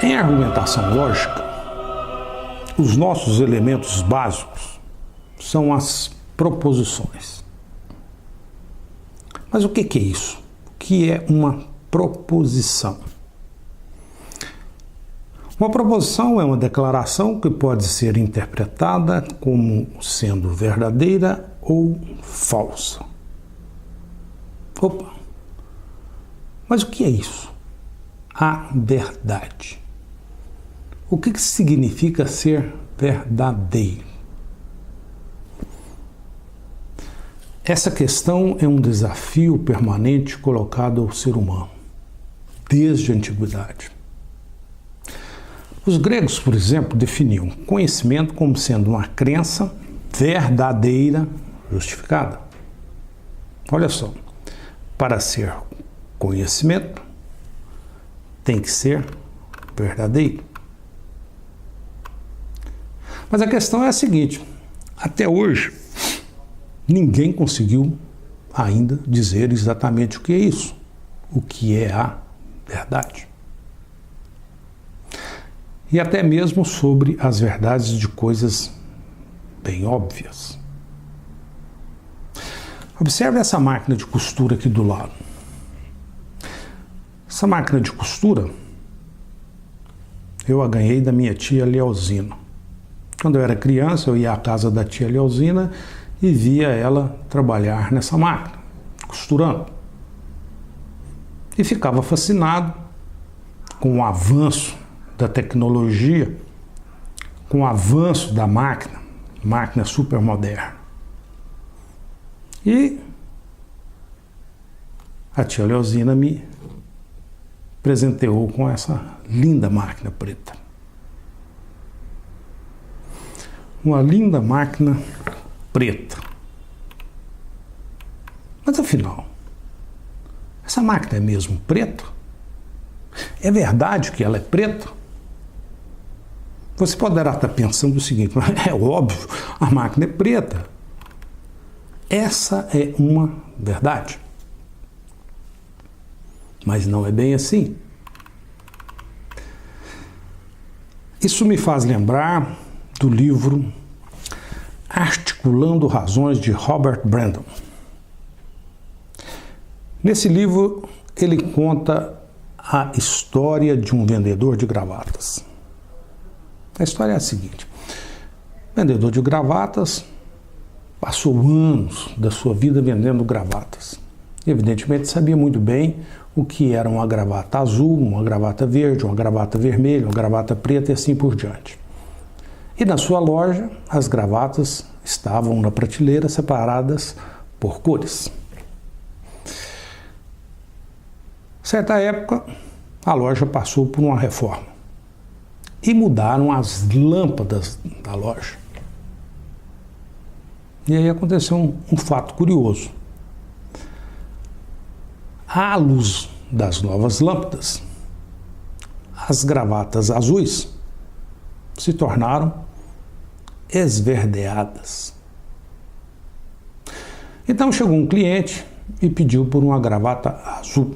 Em argumentação lógica, os nossos elementos básicos são as proposições. Mas o que é isso? O que é uma proposição? Uma proposição é uma declaração que pode ser interpretada como sendo verdadeira ou falsa. Opa! Mas o que é isso? A verdade. O que significa ser verdadeiro? Essa questão é um desafio permanente colocado ao ser humano, desde a antiguidade. Os gregos, por exemplo, definiam conhecimento como sendo uma crença verdadeira justificada. Olha só, para ser conhecimento, tem que ser verdadeiro. Mas a questão é a seguinte: até hoje, ninguém conseguiu ainda dizer exatamente o que é isso, o que é a verdade. E até mesmo sobre as verdades de coisas bem óbvias. Observe essa máquina de costura aqui do lado. Essa máquina de costura, eu a ganhei da minha tia Leozina. Quando eu era criança, eu ia à casa da tia Leozina e via ela trabalhar nessa máquina, costurando. E ficava fascinado com o avanço da tecnologia, com o avanço da máquina super moderna. E a tia Leozina me presenteou com essa linda máquina preta. Uma linda máquina preta. Mas afinal, essa máquina é mesmo preta? É verdade que ela é preta? Você poderá estar pensando o seguinte: é óbvio, a máquina é preta. Essa é uma verdade. Mas não é bem assim. Isso me faz lembrar do livro Articulando Razões, de Robert Brandon. Nesse livro, ele conta a história de um vendedor de gravatas. A história é a seguinte: o vendedor de gravatas passou anos da sua vida vendendo gravatas. Evidentemente, sabia muito bem o que era uma gravata azul, uma gravata verde, uma gravata vermelha, uma gravata preta e assim por diante. E na sua loja, as gravatas estavam na prateleira separadas por cores. Certa época, a loja passou por uma reforma e mudaram as lâmpadas da loja. E aí aconteceu um fato curioso. À luz das novas lâmpadas, as gravatas azuis se tornaram esverdeadas. Então chegou um cliente e pediu por uma gravata azul.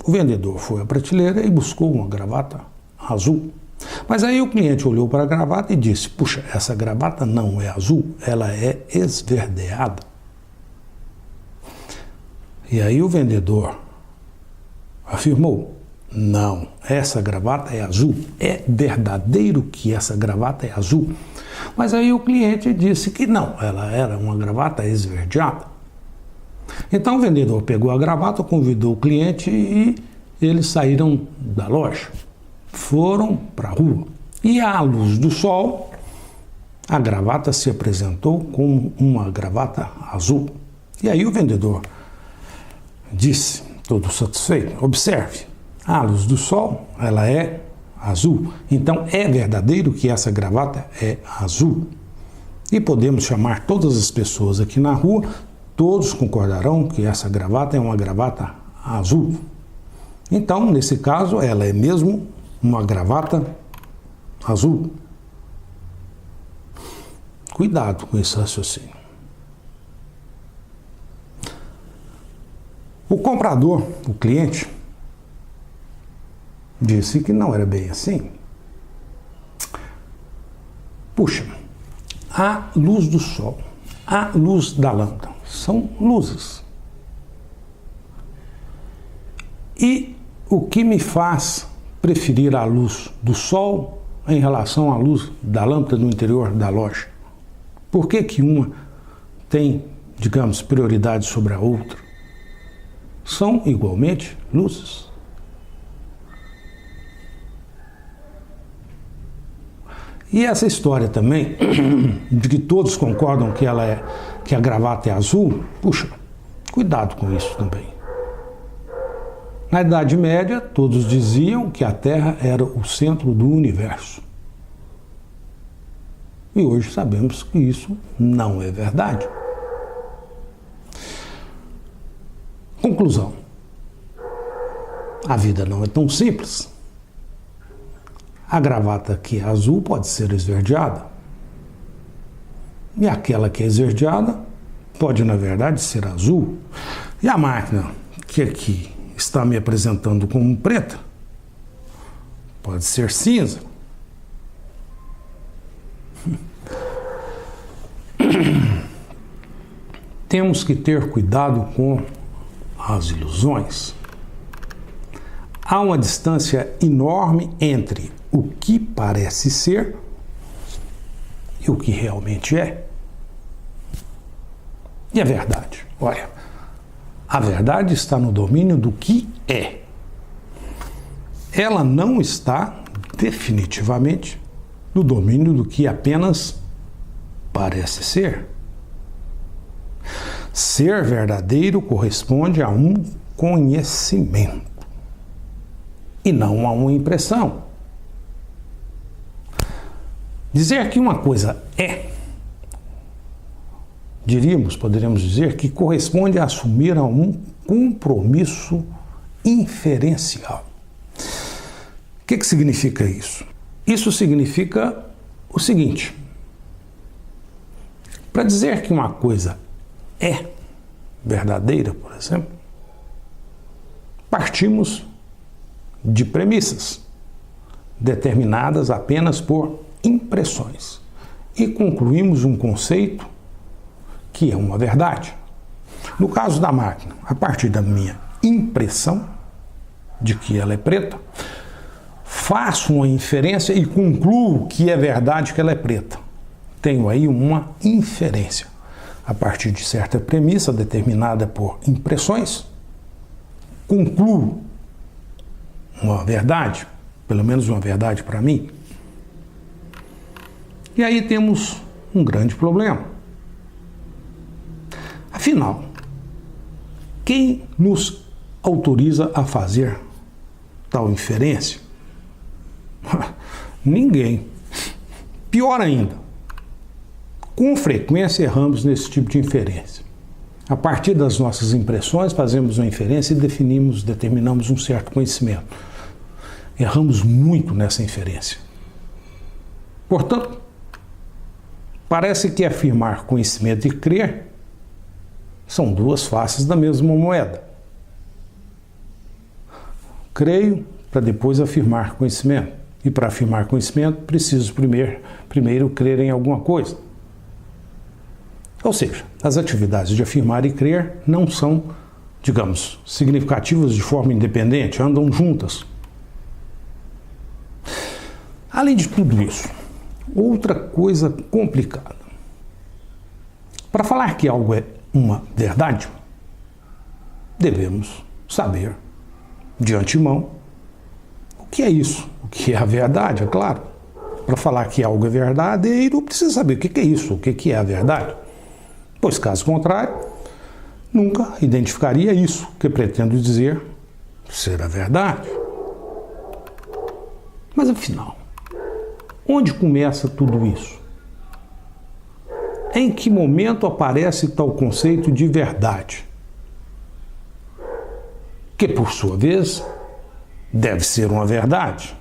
O vendedor foi à prateleira e buscou uma gravata azul. Mas aí o cliente olhou para a gravata e disse: puxa, essa gravata não é azul, ela é esverdeada. E aí o vendedor afirmou: não, essa gravata é azul, é verdadeiro que essa gravata é azul. Mas aí o cliente disse que não, ela era uma gravata esverdeada. Então o vendedor pegou a gravata, convidou o cliente e eles saíram da loja, foram para a rua. E à luz do sol, a gravata se apresentou como uma gravata azul. E aí o vendedor disse, todo satisfeito: observe, à luz do sol, ela é azul. Então é verdadeiro que essa gravata é azul. E podemos chamar todas as pessoas aqui na rua, todos concordarão que essa gravata é uma gravata azul. Então, nesse caso, ela é mesmo uma gravata azul. Cuidado com esse raciocínio. O comprador, o cliente, disse que não era bem assim. Puxa, a luz do sol, a luz da lâmpada, são luzes. E o que me faz preferir a luz do sol em relação à luz da lâmpada no interior da loja? Por que que uma tem, digamos, prioridade sobre a outra? São igualmente luzes. E essa história também, de que todos concordam que a gravata é azul, puxa, cuidado com isso também. Na Idade Média, todos diziam que a Terra era o centro do universo. E hoje sabemos que isso não é verdade. Conclusão. A vida não é tão simples. A gravata que é azul pode ser esverdeada. E aquela que é esverdeada pode, na verdade, ser azul. E a máquina que aqui está me apresentando como preta pode ser cinza. Temos que ter cuidado com as ilusões. Há uma distância enorme entre o que parece ser e o que realmente é. E a verdade? Olha, a verdade está no domínio do que é. Ela não está definitivamente no domínio do que apenas parece ser. Ser verdadeiro corresponde a um conhecimento e não a uma impressão. Dizer que uma coisa é, poderíamos dizer que corresponde a assumir a um compromisso inferencial. O que significa isso? Isso significa o seguinte: para dizer que uma coisa é verdadeira, por exemplo, partimos de premissas determinadas apenas por impressões e concluímos um conceito que é uma verdade. No caso da máquina, a partir da minha impressão de que ela é preta, faço uma inferência e concluo que é verdade que ela é preta. Tenho aí uma inferência. A partir de certa premissa determinada por impressões, concluo uma verdade, pelo menos uma verdade para mim. E aí temos um grande problema. Afinal, quem nos autoriza a fazer tal inferência? Ninguém. Pior ainda, com frequência erramos nesse tipo de inferência. A partir das nossas impressões, fazemos uma inferência e determinamos um certo conhecimento. Erramos muito nessa inferência. Portanto, parece que afirmar conhecimento e crer são duas faces da mesma moeda. Creio para depois afirmar conhecimento. E para afirmar conhecimento, preciso primeiro crer em alguma coisa. Ou seja, as atividades de afirmar e crer não são, digamos, significativas de forma independente, andam juntas. Além de tudo isso, outra coisa complicada. Para falar que algo é uma verdade, devemos saber de antemão o que é isso, o que é a verdade, é claro. Para falar que algo é verdadeiro, precisa saber o que é isso, o que é a verdade. Pois, caso contrário, nunca identificaria isso que pretendo dizer ser a verdade. Mas, afinal, onde começa tudo isso? Em que momento aparece tal conceito de verdade? Que, por sua vez, deve ser uma verdade.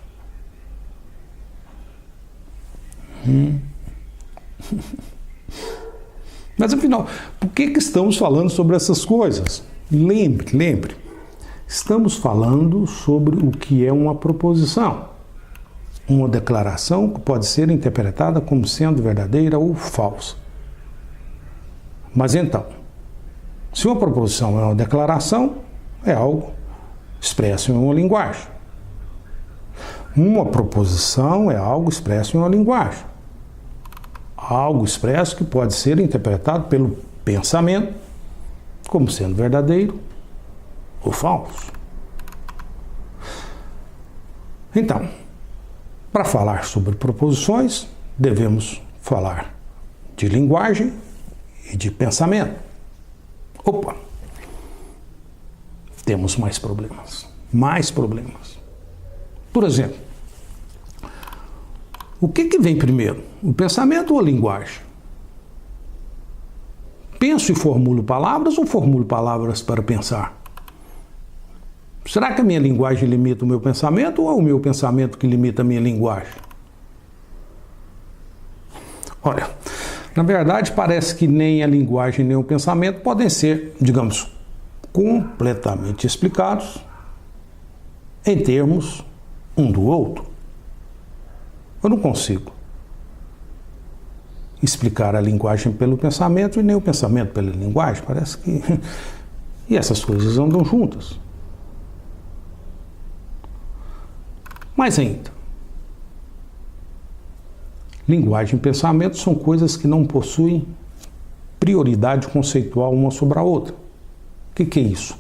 Mas, afinal, por que estamos falando sobre essas coisas? Lembre, Estamos falando sobre o que é uma proposição, uma declaração que pode ser interpretada como sendo verdadeira ou falsa. Mas então, se uma proposição é uma declaração, é algo expresso em uma linguagem. Uma proposição é algo expresso em uma linguagem. Algo expresso que pode ser interpretado pelo pensamento como sendo verdadeiro ou falso. Então, para falar sobre proposições, devemos falar de linguagem e de pensamento. Opa! Temos mais problemas. Mais problemas. Por exemplo, o que vem primeiro? O pensamento ou a linguagem? Penso e formulo palavras ou formulo palavras para pensar? Será que a minha linguagem limita o meu pensamento ou é o meu pensamento que limita a minha linguagem? Olha, na verdade parece que nem a linguagem nem o pensamento podem ser, digamos, completamente explicados em termos um do outro. Eu não consigo explicar a linguagem pelo pensamento e nem o pensamento pela linguagem. Parece que... E essas coisas andam juntas. Mais ainda, linguagem e pensamento são coisas que não possuem prioridade conceitual uma sobre a outra. O que é isso?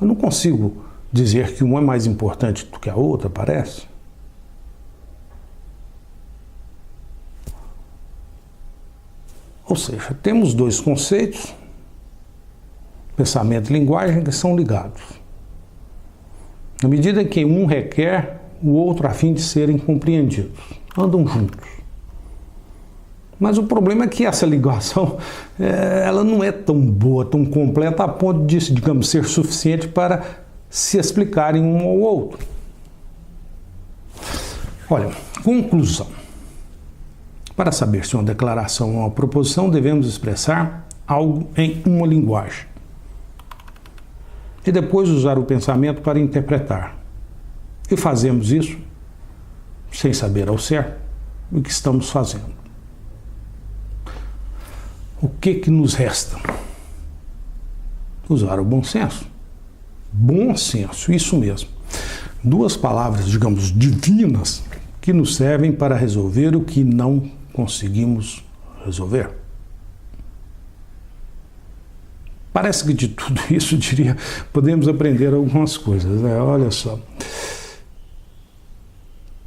Eu não consigo dizer que uma é mais importante do que a outra, parece. Ou seja, temos dois conceitos, pensamento e linguagem, que são ligados. Na medida em que um requer o outro a fim de serem compreendidos. Andam juntos. Mas o problema é que essa ligação ela não é tão boa, tão completa, a ponto de, digamos, ser suficiente para se explicarem um ao outro. Olha, conclusão. Para saber se uma declaração ou uma proposição, devemos expressar algo em uma linguagem. E depois usar o pensamento para interpretar. E fazemos isso sem saber ao certo o que estamos fazendo. O que nos resta? Usar o bom senso. Bom senso, isso mesmo. Duas palavras, digamos, divinas, que nos servem para resolver o que não conseguimos resolver. Parece que de tudo isso, podemos aprender algumas coisas, né? Olha só.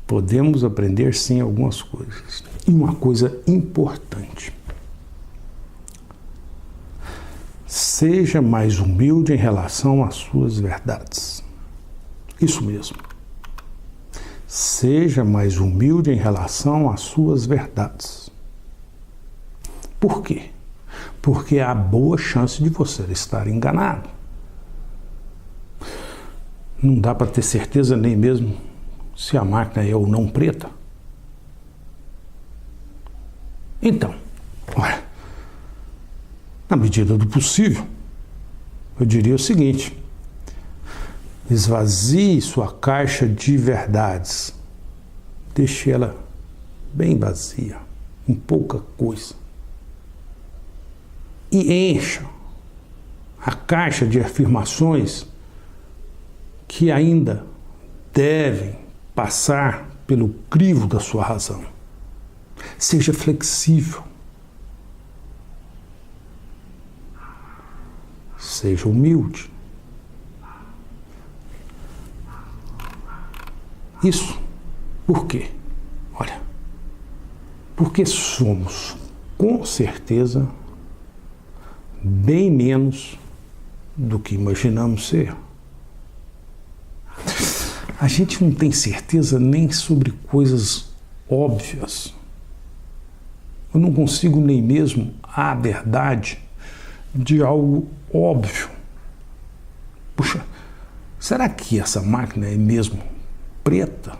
Podemos aprender, sim, algumas coisas. E uma coisa importante. Seja mais humilde em relação às suas verdades. Isso mesmo. Seja mais humilde em relação às suas verdades. Por quê? Porque há boa chance de você estar enganado. Não dá para ter certeza nem mesmo se a máquina é ou não preta. Então, olha, na medida do possível, eu diria o seguinte: esvazie sua caixa de verdades. Deixe ela bem vazia, em pouca coisa. E encha a caixa de afirmações que ainda devem passar pelo crivo da sua razão. Seja flexível. Seja humilde. Isso por quê? Olha, porque somos, com certeza, bem menos do que imaginamos ser. A gente não tem certeza nem sobre coisas óbvias. Eu não consigo nem mesmo a verdade de algo óbvio. Puxa, será que essa máquina é mesmo preta?